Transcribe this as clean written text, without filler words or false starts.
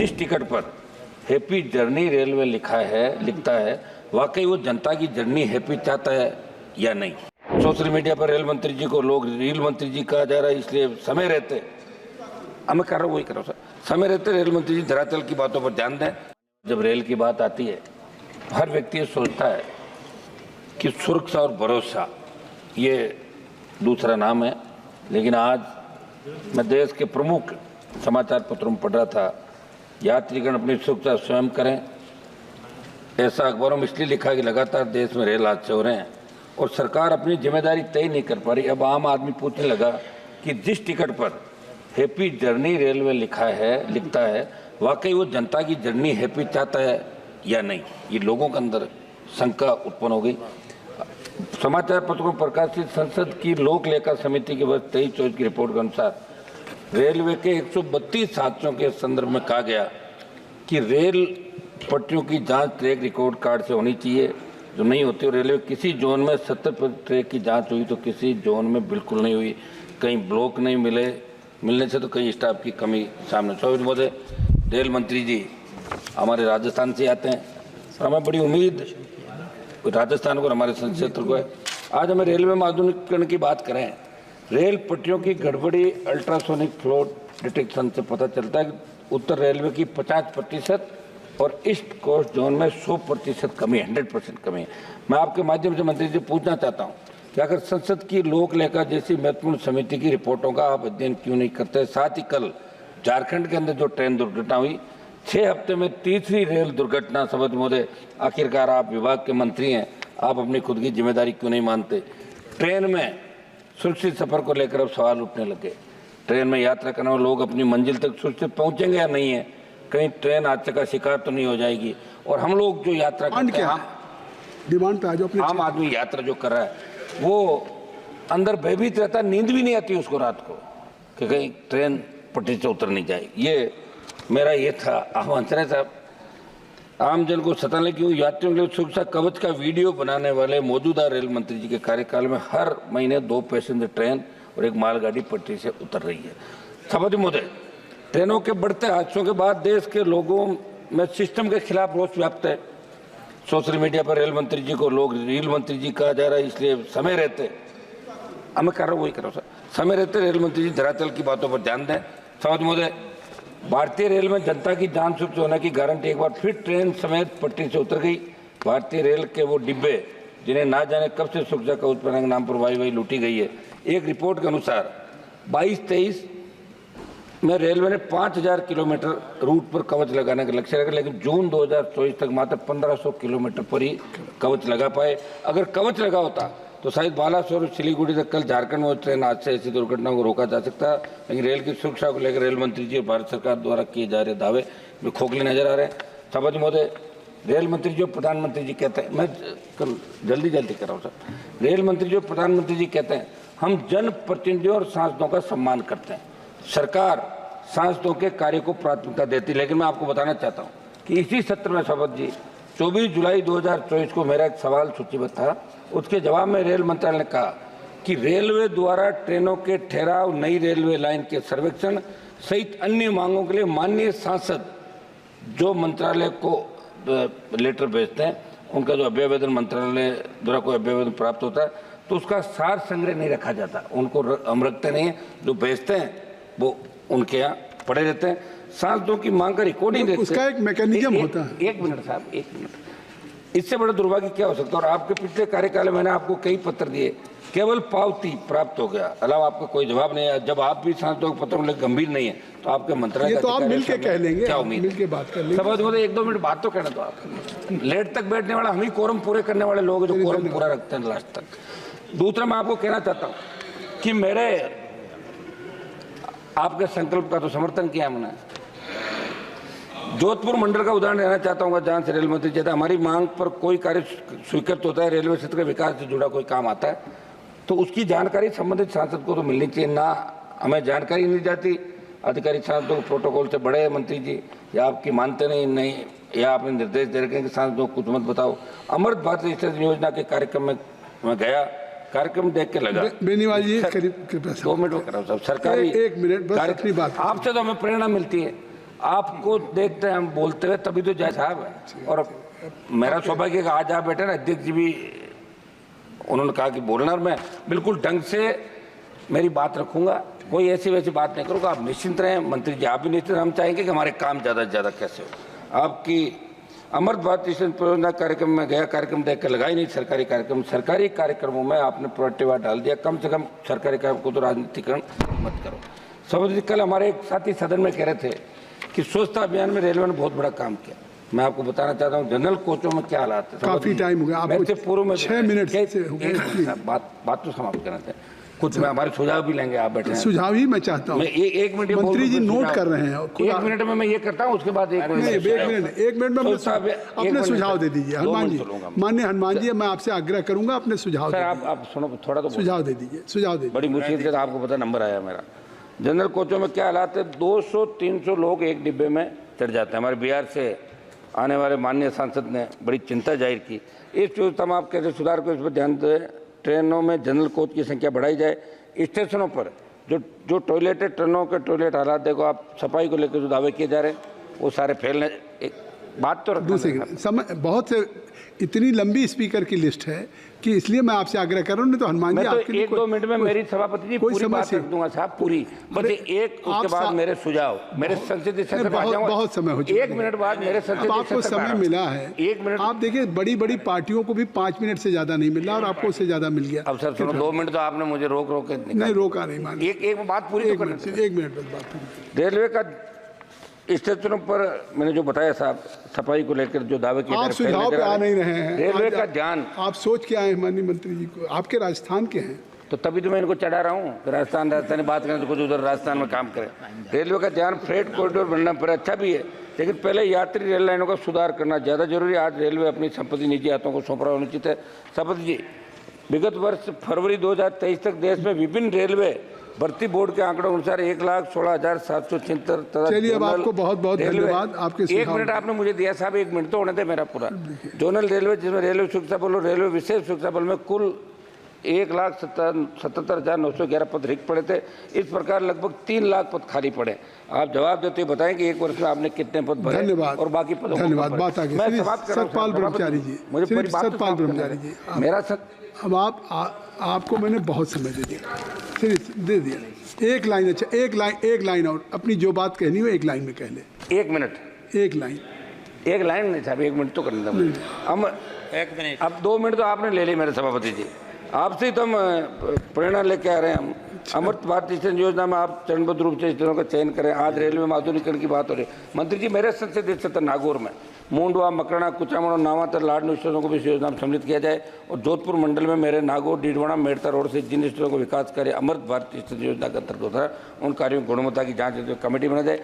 जिस टिकट पर happy journey railway लिखता है वाकई वो जनता की जर्नी हैप्पी चाहता है या नहीं। सोशल मीडिया पर रेल मंत्री जी को लोग रेल मंत्री जी कहा जा रहा है, इसलिए समय रहते मैं कर रहा हूँ वही कर रहा हूँ सर, समय रहते रेल मंत्री जी धरातल की बातों पर ध्यान दें। जब रेल की बात आती है हर व्यक्ति ये सोचता है कि सुरक्षा और भरोसा ये दूसरा नाम है, लेकिन आज मैं देश के प्रमुख समाचार पत्रों में पढ़ रहा था, यात्रीगण अपनी सुरक्षा स्वयं करें, ऐसा अखबारों में इसलिए लिखा कि लगातार देश में रेल हादसे हो रहे हैं और सरकार अपनी जिम्मेदारी तय नहीं कर पा रही। अब आम आदमी पूछने लगा कि जिस टिकट पर हैप्पी जर्नी रेलवे लिखता है वाकई वो जनता की जर्नी हैप्पी चाहता है या नहीं, ये लोगों के अंदर शंका उत्पन्न हो गई। समाचार पत्रों में प्रकाशित संसद की लोक लेखा समिति के वर्ष 23-24 की रिपोर्ट के अनुसार रेलवे के 132 हादसों के संदर्भ में कहा गया कि रेल पटरियों की जांच ट्रैक रिकॉर्ड कार्ड से होनी चाहिए, जो नहीं होती। और रेलवे किसी जोन में 70% ट्रैक की जांच हुई तो किसी जोन में बिल्कुल नहीं हुई, कहीं ब्लॉक नहीं मिलने से तो कहीं स्टाफ की कमी सामने। चौबीस मोदी रेल मंत्री जी हमारे राजस्थान से आते हैं और हमें बड़ी उम्मीद राजस्थान को और हमारे क्षेत्र को है। आज हमें रेलवे में आधुनिकीकरण की बात करें, रेल पटरियों की गड़बड़ी अल्ट्रासोनिक फ्लो डिटेक्शन से पता चलता है कि उत्तर रेलवे की 50% और ईस्ट कोस्ट जोन में 100% कमी, 100% कमी है। मैं आपके माध्यम से मंत्री जी पूछना चाहता हूँ कि अगर संसद की लोक लेखा जैसी महत्वपूर्ण समिति की रिपोर्टों का आप अध्ययन क्यों नहीं करते। साथ ही कल झारखंड के अंदर जो ट्रेन दुर्घटना हुई, 6 हफ्ते में तीसरी रेल दुर्घटना। समझ मोदे आखिरकार आप विभाग के मंत्री हैं, आप अपनी खुद की जिम्मेदारी क्यों नहीं मानते। ट्रेन में सुरक्षित सफर को लेकर अब सवाल उठने लगे। ट्रेन में यात्रा करने वाले लोग अपनी मंजिल तक सुरक्षित पहुंचेंगे या नहीं है, कहीं ट्रेन हादसे का शिकार तो नहीं हो जाएगी। और हम लोग जो यात्रा करते हैं, डिमांड पे आ जाओ, अपने आम आदमी यात्रा जो कर रहा है वो अंदर भयभीत रहता, नींद भी नहीं आती उसको रात को कि कहीं ट्रेन पटरी से उतर नहीं जाएगी। ये मेरा ये था आह्वान साहब, आम जन को सताने की यात्रियों के लिए सुरक्षा कवच का वीडियो बनाने वाले मौजूदा रेल मंत्री जी के कार्यकाल में हर महीने 2 पैसेंजर ट्रेन और 1 मालगाड़ी पटरी से उतर रही है। सभापति महोदय, ट्रेनों के बढ़ते हादसों के बाद देश के लोगों में सिस्टम के खिलाफ रोष व्याप्त है। सोशल मीडिया पर रेल मंत्री जी को लोग रेल मंत्री जी कहा जा रहा है, इसलिए समय रहते मैं कर रहा हूँ वही कर रहा हूँ सर, समय रहते रेल मंत्री जी धरातल की बातों पर ध्यान दें। सभापति महोदय, भारतीय रेल में जनता की जान सुरक्षित होने की गारंटी एक बार फिर ट्रेन समेत पटरी से उतर गई। भारतीय रेल के वो डिब्बे जिन्हें ना जाने कब से सुरक्षा कवच बनाने के नाम पर वाई लूटी गई है। एक रिपोर्ट के अनुसार 22-23 में रेलवे ने 5000 किलोमीटर रूट पर कवच लगाने का लक्ष्य रखा, लेकिन जून 2024 तक मात्र 1500 किलोमीटर पर ही कवच लगा पाए। अगर कवच लगा होता तो शायद बालासोर और सिलीगुड़ी तक कल झारखंड में ट्रेन हादसे ऐसी दुर्घटनाओं को रोका जा सकता है। लेकिन रेल की सुरक्षा को लेकर रेल मंत्री जी और भारत सरकार द्वारा किए जा रहे दावे में खोखले नजर आ रहे हैं। सभापति महोदय, रेल मंत्री जी और प्रधानमंत्री जी कहते हैं, मैं जल्दी कर रहा हूँ सर, रेल मंत्री जी और प्रधानमंत्री जी कहते हैं हम जनप्रतिनिधियों और सांसदों का सम्मान करते हैं, सरकार सांसदों के कार्य को प्राथमिकता देती। लेकिन मैं आपको बताना चाहता हूँ कि इसी सत्र में सभापति जी 24 जुलाई 2024 को मेरा एक सवाल सूचीबद्ध था, उसके जवाब में रेल मंत्रालय ने कहा कि रेलवे द्वारा ट्रेनों के ठहराव, नई रेलवे लाइन के सर्वेक्षण सहित अन्य मांगों के लिए माननीय सांसद जो मंत्रालय को लेटर भेजते हैं, उनका जो अभ्यावेदन मंत्रालय द्वारा कोई अभ्यावेदन प्राप्त होता है तो उसका सार संग्रह नहीं रखा जाता, उनको हम रखते नहीं है, जो भेजते हैं वो उनके यहाँ पड़े रहते हैं। सांसदों की मांग का रिकॉर्डिंग देखते हैं, उसका एक मैकेनिज्म होता है। एक मिनट साहब, 1 मिनट, इससे बड़ा दुर्भाग्य क्या हो सकता है। और आपके पिछले कार्यकाल में मैंने आपको कई पत्र दिए, केवल पावती प्राप्त हो गया, अलावा आपका कोई जवाब नहीं है। जब आप भी सांसदों के पत्रों में गंभीर नहीं है तो आपके मंत्रालय तो आप मिलके कह लेंगे, क्या उम्मीद, मिलके बात कर लेंगे। समझ मुझे 1-2 मिनट बात तो कहना दो आप। लेट तक बैठने वाला हम ही कोरम पूरे करने वाले लोग जो कोरम पूरा रखते हैं लास्ट तक। दूसरा, मैं आपको कहना चाहता हूँ कि मेरे आपके संकल्प का तो समर्थन किया हमने। जोधपुर मंडल का उदाहरण लेना चाहता हूँ जहाँ से रेल मंत्री कहता है हमारी मांग पर कोई कार्य स्वीकृत होता है, रेलवे क्षेत्र के विकास से जुड़ा कोई काम आता है तो उसकी जानकारी संबंधित सांसद को तो मिलनी चाहिए, ना हमें जानकारी नहीं जाती। अधिकारी सांसदों को प्रोटोकॉल से बड़े मंत्री जी, या आपकी मानते नहीं, या आपने निर्देश दे रखे हैं कि सांसदों को कुछ मत बताओ। अमृत भारत स्टेशन योजना के कार्यक्रम में मैं गया, कार्यक्रम देख के लगा बेनीवाल जी करीब 2 मिनट में कर रहा हूँ साहब, सरकारी 1 मिनट बस अपनी बात। आपसे तो हमें प्रेरणा मिलती है, आपको देखते हैं हम बोलते हुए तभी तो जय साहब है। और मेरा सौभाग्य है कि आज आप बैठे ना, अध्यक्ष जी भी उन्होंने कहा कि बोलना, और मैं बिल्कुल ढंग से मेरी बात रखूंगा, कोई ऐसी वैसी बात नहीं करूंगा। आप निश्चिंत रहें, मंत्री जी आप भी निश्चिंत रहें। हम चाहेंगे कि हमारे काम ज़्यादा से ज़्यादा कैसे हो। आपकी अमृत भारत मिशन परियोजना कार्यक्रम में गया, कार्यक्रम देख कर लगाई नहीं सरकारी कार्यक्रम। सरकारी कार्यक्रमों में आपने प्रोएक्टिव डाल दिया, कम से कम सरकारी कार्यक्रम को तो राजनीतिकरण मत करो। समझिए, कल हमारे एक साथी सदन में कह रहे थे कि स्वच्छता अभियान में रेलवे ने बहुत बड़ा काम किया। मैं आपको बताना चाहता हूँ जनरल कोचों में क्या हालात है। काफी टाइम हो गया आपको, पूर्व में 6 मिनट से हो गए। बात तो समाप्त करना चाहिए। कुछ में हमारे सुझाव भी लेंगे, आप बैठे हैं। सुझाव ही मैं चाहता हूँ, एक मिनट मंत्री जी नोट कर रहे हैं। एक मिनट में मैं ये करता हूँ, उसके बाद एक मिनट में अपने सुझाव दे दीजिए। हनुमान जी, माननीय हनुमान जी, मैं आपसे आग्रह करूंगा अपने सुझाव। सर आप सुनो थोड़ा, तो सुझाव दे दीजिए, सुझाव दे। बड़ी मुश्किल से आपको पता नंबर आया मेरा। जनरल कोचों में क्या हालात है, 200-300 लोग एक डिब्बे में चढ़ जाते हैं। हमारे बिहार से आने वाले माननीय सांसद ने बड़ी चिंता जाहिर की। इस व्यवस्था में आप कैसे सुधार को, इस पर ध्यान दें। ट्रेनों में जनरल कोच की संख्या बढ़ाई जाए। स्टेशनों पर जो टॉयलेट है, ट्रेनों के टॉयलेट हालात देखो आप, सफाई को लेकर जो दावे किए जा रहे हैं वो सारे फैलने। बात तो दूसरी समय बहुत से, इतनी लंबी स्पीकर की लिस्ट है कि इसलिए मैं आपसे आग्रह कर रहा हूँ। नहीं तो हनुमान जी आपके लिए 1-2 मिनट में मेरी सभापति जी पूरी बात रख दूंगा साहब, पूरी। बस एक उसके बाद मेरे सुझाव, मेरे संसदीय सत्र में आ जाऊंगा। बहुत समय हो चुका है, 1 मिनट बाद मेरे संसदीय आपको समय मिला है। 1 मिनट आप देखिए, बड़ी बड़ी पार्टियों को भी 5 मिनट से ज्यादा नहीं मिला और आपको उससे ज्यादा मिल गया। अब सर सुनो, 2 मिनट तो आपने मुझे रोक के नहीं रोका, नहीं मान। एक बात पूरी, 1 मिनट बस बात पूरी। रेलवे का स्टेशनों पर मैंने जो बताया साहब, सफाई को लेकर जो दावे किए, आप सुझाव पे आ नहीं रहे हैं। रेलवे का ध्यान, आप सोच के आए माननीय मंत्री जी को, आपके राजस्थान के हैं तो तभी तो मैं इनको चढ़ा रहा हूँ। राजस्थानी बात करें तो कुछ उधर राजस्थान में काम करें। रेलवे का ध्यान फ्रेट कॉरिडोर बनना पर अच्छा भी है, लेकिन पहले यात्री रेल लाइनों का सुधार करना ज़्यादा जरूरी है। आज रेलवे अपनी संपत्ति निजी हाथों को सौंप रहा होना उचित है। सभापति जी, विगत वर्ष फरवरी 2023 तक देश में विभिन्न रेलवे भर्ती बोर्ड के आंकड़ों अनुसार 1,16,776। चलिए, अब आपको बहुत बहुत धन्यवाद आपके। 1 मिनट आपने मुझे दिया साहब, 1 मिनट तो होने थे मेरा पूरा। जोनल रेलवे, जिसमें रेलवे सुरक्षा बल और रेलवे विशेष सुरक्षा बल में कुल 1,77,911 पद रिक्त पड़े थे। इस प्रकार लगभग 3 लाख पद खाली पड़े। आप जवाब देते बताएं कि 1 वर्ष में आपने कितने पद भरे। धन्यवाद और बाकी पदों। धन्यवाद। बात आगे सतपाल ब्रह्मचारी जी, सतपाल ब्रह्मचारी जी, मेरा अब आपको मैंने बहुत समय दे दिया, दे दिया। एक लाइन, अच्छा एक लाइन और अपनी जो बात कहनी हो 1 लाइन में कह ले। 1 मिनट, 1 लाइन नहीं साहब, 1 मिनट तो करने दो। हम 1 मिनट, अब 2 मिनट तो आपने ले ली मेरे सभापति जी। आपसे ही तो हम प्रेरणा लेके आ रहे हैं। हम अमृत भारत स्टेशन योजना में आप चरणबद्ध रूप से स्टेशनों का चयन करें। आज रेलवे में आधुनिकीकरण की बात हो रही है। मंत्री जी, मेरे संसदीय क्षेत्र नागौर में मूंडवा, मकराना, कुचामण और नावातर लाडनू स्टेशनों को भी इस योजना में सम्मिलित किया जाए। और जोधपुर मंडल में मेरे नागौर, डीडवाना, मेड़ता रोड से जिन स्टेशनों को विकास करे अमृत भारत स्टेशन योजना के अंतर्गत होता है, उन कार्यों की गुणवत्ता की जाँच कमेटी बनाई जाए।